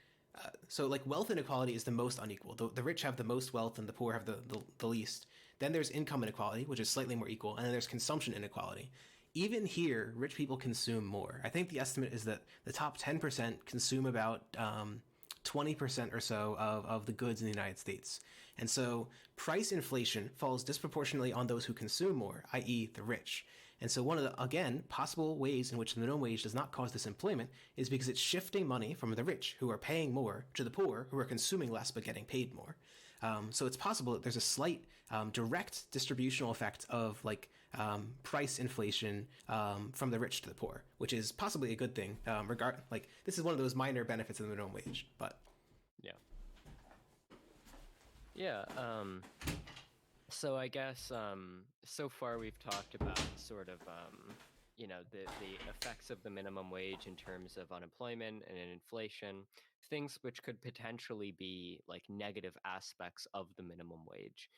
so like wealth inequality is the most unequal. The rich have the most wealth and the poor have the least. Then there's income inequality, which is slightly more equal, and then there's consumption inequality. Even here, rich people consume more. I think the estimate is that the top 10% consume about 20% or so of the goods in the United States. And so price inflation falls disproportionately on those who consume more, i.e., the rich. And so one of the, again, possible ways in which the minimum wage does not cause disemployment is because it's shifting money from the rich, who are paying more, to the poor, who are consuming less but getting paid more. So it's possible that there's a slight direct distributional effect of price inflation from the rich to the poor, which is possibly a good thing. This is one of those minor benefits of the minimum wage, but yeah. So I guess so far we've talked about sort of the effects of the minimum wage in terms of unemployment and inflation, things which could potentially be like negative aspects of the minimum wage.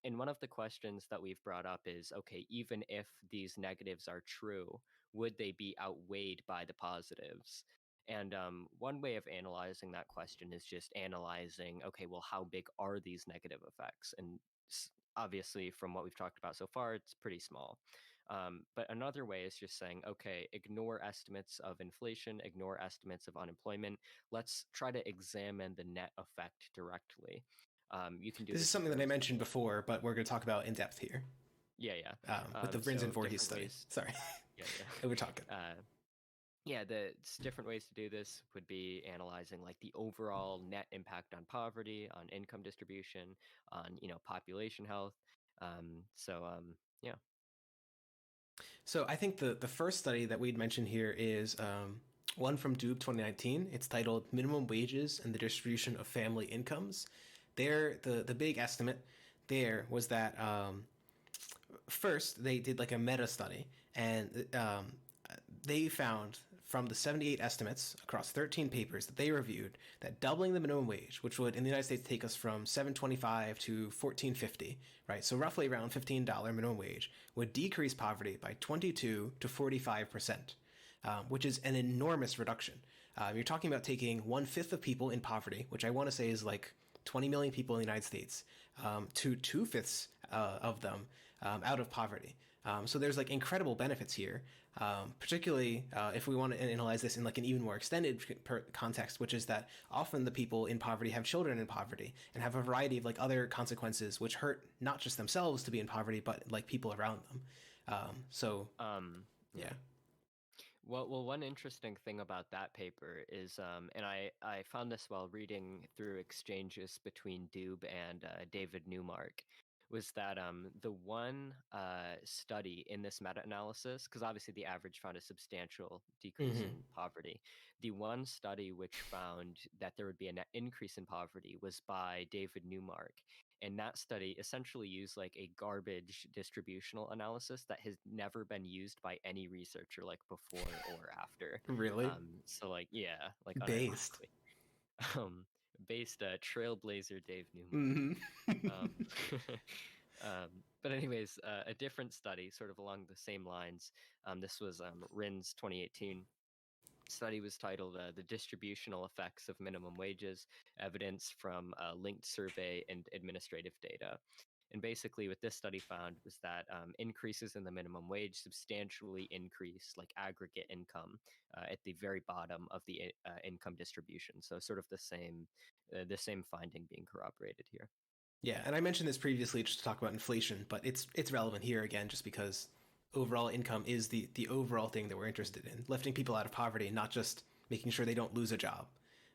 And one of the questions that we've brought up is, okay, even if these negatives are true, would they be outweighed by the positives? And one way of analyzing that question is just analyzing, okay, well, how big are these negative effects? And obviously, from what we've talked about so far, it's pretty small. But another way is just saying, okay, ignore estimates of inflation, ignore estimates of unemployment. Let's try to examine the net effect directly. You can do this is this something that I mentioned before, but we're going to talk about in depth here. Yeah. With the Brins and Voorhees study. Sorry. Yeah. We're talking. The different ways to do this would be analyzing like the overall net impact on poverty, on income distribution, on population health. Yeah. So I think the first study that we'd mentioned here is one from Doob 2019. It's titled "Minimum Wages and the Distribution of Family Incomes." There, the big estimate there was that first they did like a meta study, and they found from the 78 estimates across 13 papers that they reviewed that doubling the minimum wage, which would in the United States take us from $7.25 to $14.50, right? So roughly around $15 minimum wage, would decrease poverty by 22 to 45%, which is an enormous reduction. You're talking about taking 1/5 of people in poverty, which I want to say is like 20 million people in the United States, to 2/5 of them out of poverty. So there's like incredible benefits here, particularly if we want to analyze this in like an even more extended context, which is that often the people in poverty have children in poverty and have a variety of like other consequences which hurt not just themselves to be in poverty, but like people around them. Yeah. Well, one interesting thing about that paper is, and I found this while reading through exchanges between Doob and David Newmark, was that the one study in this meta-analysis, because obviously the average found a substantial decrease in poverty, the one study which found that there would be a net increase in poverty was by David Newmark, And that study essentially used like a garbage distributional analysis that has never been used by any researcher like before or after. Really? So like, yeah, like Based. unironically. Based trailblazer Dave Newman. Mm-hmm. Um, but anyways, a different study, sort of along the same lines. This was RIN's 2018 study was titled "The Distributional Effects of Minimum Wages: Evidence from Linked Survey and Administrative Data." And basically, what this study found was that increases in the minimum wage substantially increase like aggregate income at the very bottom of the income distribution. So, sort of the same finding being corroborated here. Yeah, and I mentioned this previously just to talk about inflation, but it's relevant here again just because overall income is the overall thing that we're interested in, lifting people out of poverty, not just making sure they don't lose a job.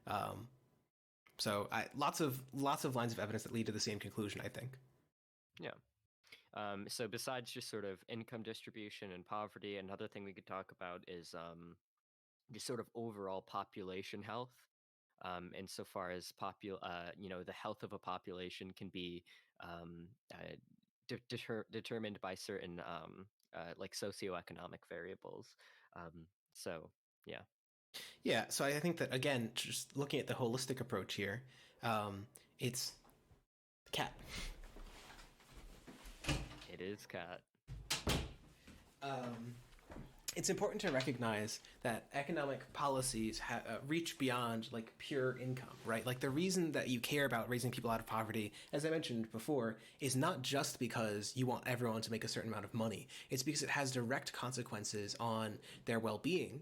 Lots of lines of evidence that lead to the same conclusion, I think. Yeah. So besides just sort of income distribution and poverty, another thing we could talk about is just sort of overall population health. Insofar as the health of a population can be determined by certain like socioeconomic variables. So yeah, Yeah, so I think that again, just looking at the holistic approach here, it's cat. it is cat. It's important to recognize that economic policies reach beyond like pure income, right? Like the reason that you care about raising people out of poverty, as I mentioned before, is not just because you want everyone to make a certain amount of money. It's because it has direct consequences on their well-being.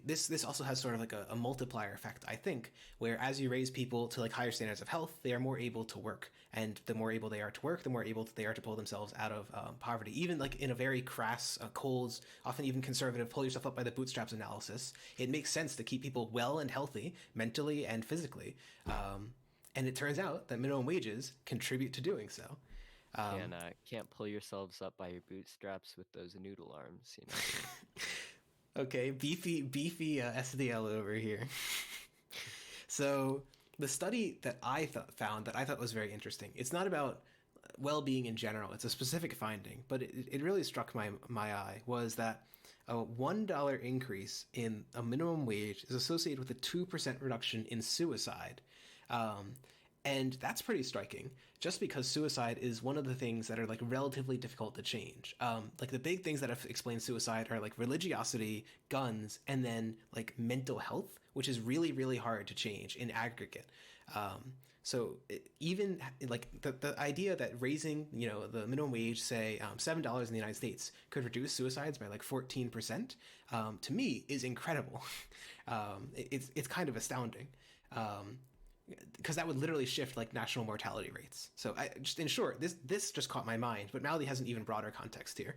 This also has sort of like a multiplier effect, I think, where as you raise people to like higher standards of health, they are more able to work, and the more able they are to work, the more able they are to pull themselves out of poverty. Even like in a very crass, cold, often even conservative, pull yourself up by the bootstraps analysis, it makes sense to keep people well and healthy, mentally and physically. And it turns out that minimum wages contribute to doing so. Can't pull yourselves up by your bootstraps with those noodle arms, you know. Okay, beefy SDL over here. So the study that I found that I thought was very interesting. It's not about well-being in general. It's a specific finding, but it really struck my eye was that a $1 increase in a minimum wage is associated with a 2% reduction in suicide. And that's pretty striking, just because suicide is one of the things that are like relatively difficult to change. Like the big things that have explained suicide are like religiosity, guns, and then like mental health, which is really, really hard to change in aggregate. Even like the idea that raising, the minimum wage, say $7 in the United States, could reduce suicides by like 14%, to me is incredible. It's kind of astounding. Because that would literally shift like national mortality rates. So just in short, this just caught my mind, but Mouthy has an even broader context here.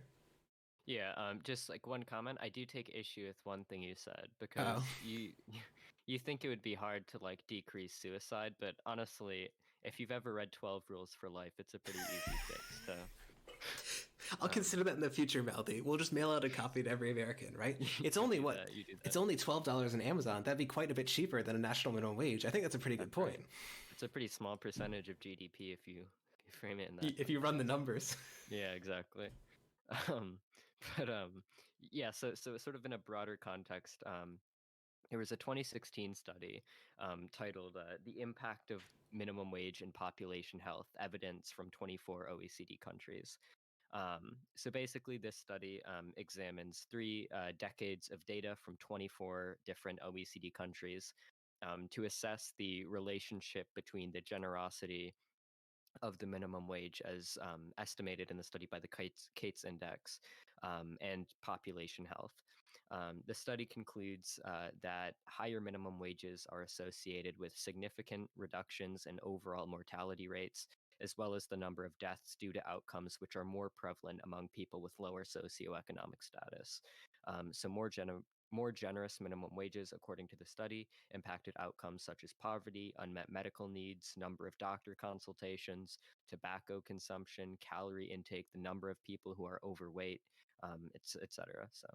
Yeah, just like one comment, I do take issue with one thing you said because Uh-oh. you think it would be hard to like decrease suicide, but honestly, if you've ever read 12 Rules for Life, it's a pretty easy fix. So I'll consider that in the future, Mouthy. We'll just mail out a copy to every American, right? It's only what? It's only $12 on Amazon. That'd be quite a bit cheaper than a national minimum wage. I think that's a pretty good point. It's a pretty small percentage of GDP if you frame it in that. If you run the numbers. Yeah, exactly. But yeah, so sort of in a broader context, there was a 2016 study titled "The Impact of Minimum Wage and Population Health: Evidence from 24 OECD Countries." So basically, this study examines 3 decades of data from 24 different OECD countries to assess the relationship between the generosity of the minimum wage as estimated in the study by the Cates Index and population health. The study concludes that higher minimum wages are associated with significant reductions in overall mortality rates, as well as the number of deaths due to outcomes which are more prevalent among people with lower socioeconomic status. More generous minimum wages, according to the study, impacted outcomes such as poverty, unmet medical needs, number of doctor consultations, tobacco consumption, calorie intake, the number of people who are overweight, etc. So,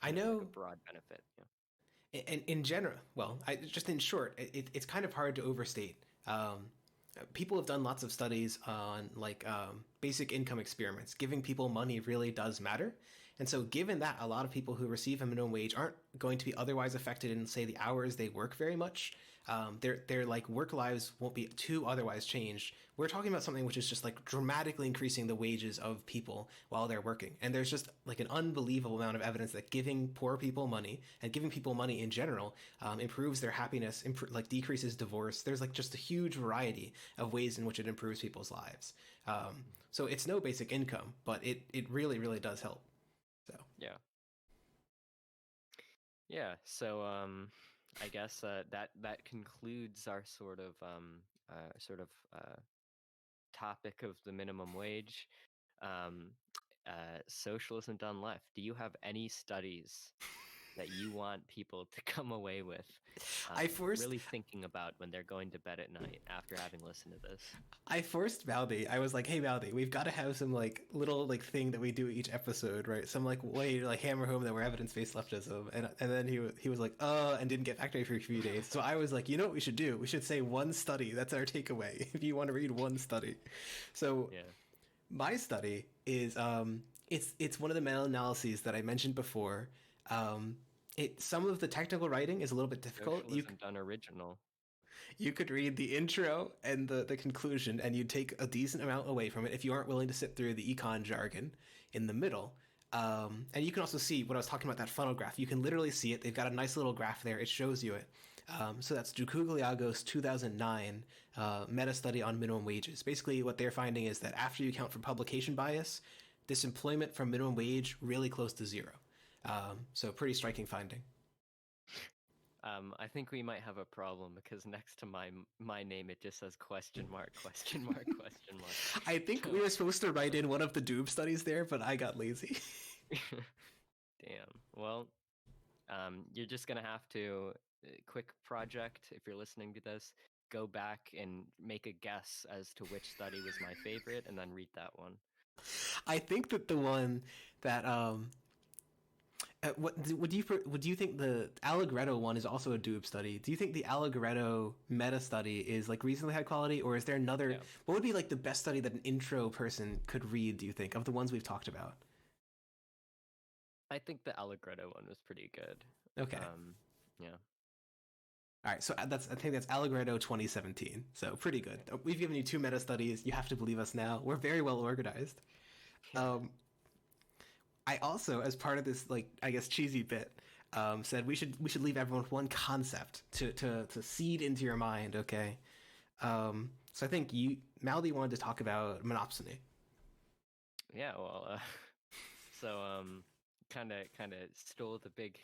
I like know a broad benefit. Yeah. in general, well, just in short, it's kind of hard to overstate people have done lots of studies on like basic income experiments. Giving people money really does matter. And so given that a lot of people who receive a minimum wage aren't going to be otherwise affected in, say, the hours they work very much, their like work lives won't be too otherwise changed. We're talking about something which is just like dramatically increasing the wages of people while they're working. And there's just like an unbelievable amount of evidence that giving poor people money and giving people money in general improves their happiness, like decreases divorce. There's like just a huge variety of ways in which it improves people's lives. So it's no basic income, but it really, really does help. So yeah. So I guess that concludes our sort of topic of the minimum wage. Socialism done left. Do you have any studies that you want people to come away with really thinking about when they're going to bed at night after having listened to this? I forced Maldi. I was like, "Hey, Maldi, we've got to have some like little like thing that we do each episode, right? Some like way to like hammer home that we're evidence-based leftism." And then he was like, and didn't get back to me for a few days. So I was like, you know what we should do? We should say one study. That's our takeaway. If you want to read one study, so my study is it's one of the meta-analyses that I mentioned before. Some of the technical writing is a little bit difficult. Socialism done original. You could read the intro and the conclusion, and you'd take a decent amount away from it if you aren't willing to sit through the econ jargon in the middle. And you can also see what I was talking about, that funnel graph. You can literally see it. They've got a nice little graph there. It shows you it. So that's Droukogliago's 2009 meta study on minimum wages. Basically, what they're finding is that after you account for publication bias, disemployment from minimum wage really close to zero. So pretty striking finding. I think we might have a problem because next to my name it just says question mark. I think we were supposed to write in one of the Doob studies there, but I got lazy. Damn. Well, you're just gonna have to quick project if you're listening to this. Go back and make a guess as to which study was my favorite, and then read that one. I think that the one that would you think the Allegretto one is also a Doob study? Do you think the Allegretto meta study is like reasonably high quality, or is there another? Yeah. What would be like the best study that an intro person could read? Do you think, of the ones we've talked about? I think the Allegretto one was pretty good. Okay. Yeah. All right, so I think that's Allegretto 2017. So pretty good. We've given you 2 meta studies. You have to believe us now. We're very well organized. Yeah. I also, as part of this, like, I guess, cheesy bit, said we should leave everyone with one concept to seed into your mind, okay? So I think Maldi wanted to talk about monopsony. Yeah, well, so kind of stole the big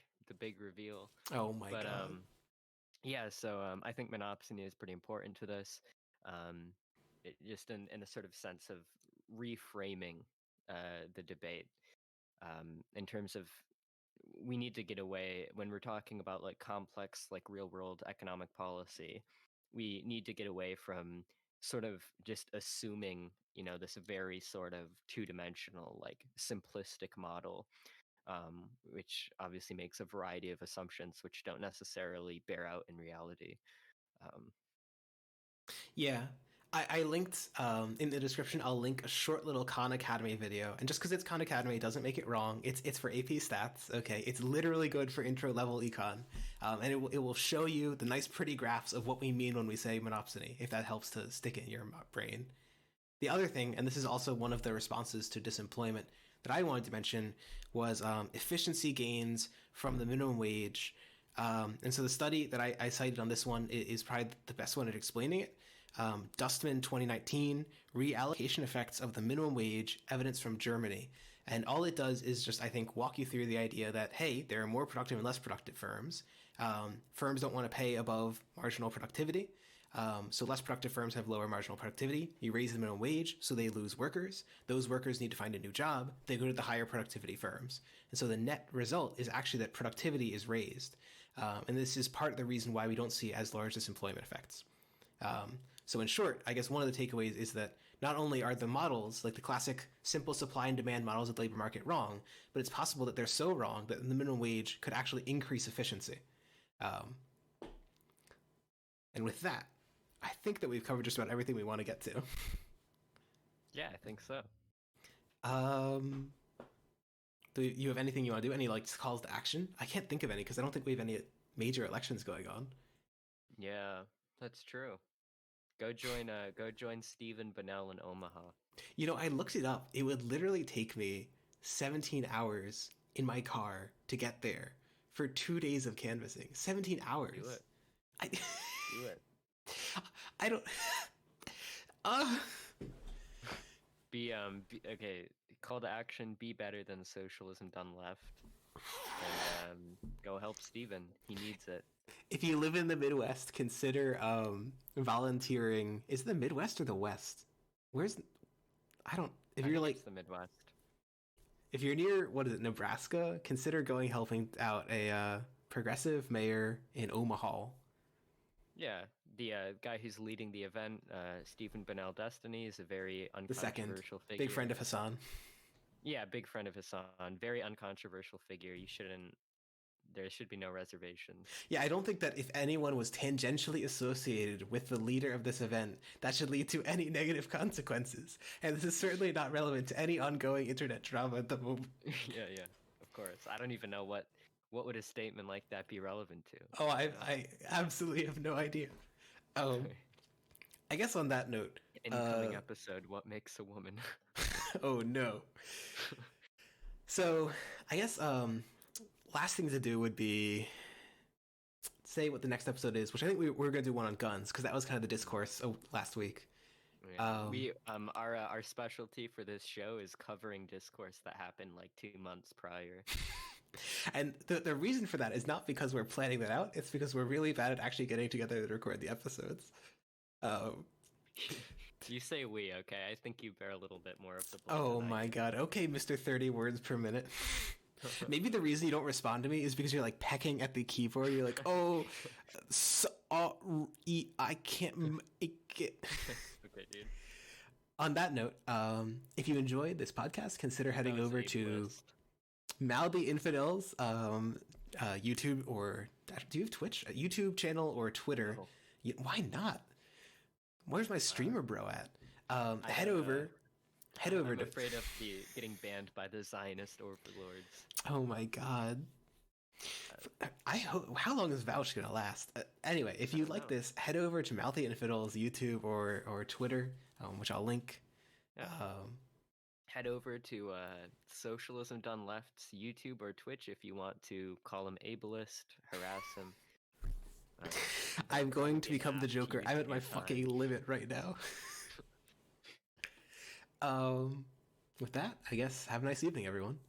reveal. Oh my god. Yeah, so I think monopsony is pretty important to this. Just in a sort of sense of reframing the debate. In terms of, we need to get away when we're talking about like complex, like real world economic policy. We need to get away from sort of just assuming, this very sort of two-dimensional, like simplistic model, which obviously makes a variety of assumptions which don't necessarily bear out in reality. Yeah. I linked in the description. I'll link a short little Khan Academy video, and just because it's Khan Academy doesn't make it wrong. It's for AP Stats. Okay, it's literally good for intro level econ, and it will show you the nice pretty graphs of what we mean when we say monopsony, if that helps to stick it in your brain. The other thing, and this is also one of the responses to disemployment that I wanted to mention, was efficiency gains from the minimum wage. And so the study that I cited on this one is probably the best one at explaining it. Dustman 2019, reallocation effects of the minimum wage, evidence from Germany. And all it does is just, I think, walk you through the idea that, hey, there are more productive and less productive firms. Firms don't want to pay above marginal productivity. So less productive firms have lower marginal productivity. You raise the minimum wage, so they lose workers. Those workers need to find a new job. They go to the higher productivity firms. And so the net result is actually that productivity is raised. And this is part of the reason why we don't see as large disemployment effects. So in short, I guess one of the takeaways is that not only are the models, like the classic simple supply and demand models of the labor market, wrong, but it's possible that they're so wrong that the minimum wage could actually increase efficiency. And with that, I think that we've covered just about everything we want to get to. Yeah, I think so. Do you have anything you want to do? Any like calls to action? I can't think of any because I don't think we have any major elections going on. Yeah, that's true. Go join Stephen Bonnell in Omaha. You know, I looked it up. It would literally take me 17 hours in my car to get there for 2 days of canvassing. 17 hours. Do it. I, Do it. I don't. Okay. Call to action: be better than socialism done left, and go help Stephen. He needs it. If you live in the Midwest, consider volunteering. Is it the Midwest or the West? Where's I don't. If you're like it's the Midwest. If you're near what is it, Nebraska, consider going helping out a progressive mayor in Omaha. Yeah, the guy who's leading the event, Stephen Bonnell Destiny, is a very uncontroversial figure. Big friend of Hassan. Yeah, big friend of Hassan. Very uncontroversial figure. There should be no reservations. Yeah, I don't think that if anyone was tangentially associated with the leader of this event, that should lead to any negative consequences. And this is certainly not relevant to any ongoing internet drama at the moment. Yeah, of course. I don't even know what would a statement like that be relevant to. Oh, I absolutely have no idea. I guess on that note, incoming episode: what makes a woman? Oh no. So I guess last thing to do would be say what the next episode is, which I think we're going to do one on guns because that was kind of the discourse last week. Yeah. Our specialty for this show is covering discourse that happened like 2 months prior. And the reason for that is not because we're planning that out. It's because we're really bad at actually getting together to record the episodes. You say we, okay? I think you bear a little bit more of the blame. Oh my god. Okay, Mr. 30 words per minute. Maybe the reason you don't respond to me is because you're like pecking at the keyboard. You're like, I can't make it. Okay, dude. On that note, if you enjoyed this podcast, consider heading over to Mouthy Infidel's YouTube, or do you have Twitch? YouTube channel or Twitter? No. Why not? Where's my streamer bro at? Head over. I'm afraid of getting banned by the Zionist overlords. Oh my god. I hope. How long is Vouch gonna last? Anyway, if you like this, head over to Mouthy Infidel's YouTube or Twitter, which I'll link. Yeah. Head over to Socialism Done Left's YouTube or Twitch if you want to call him ableist, harass him. I'm going to become the Joker. I'm at my fucking limit right now. With that, I guess have a nice evening, everyone.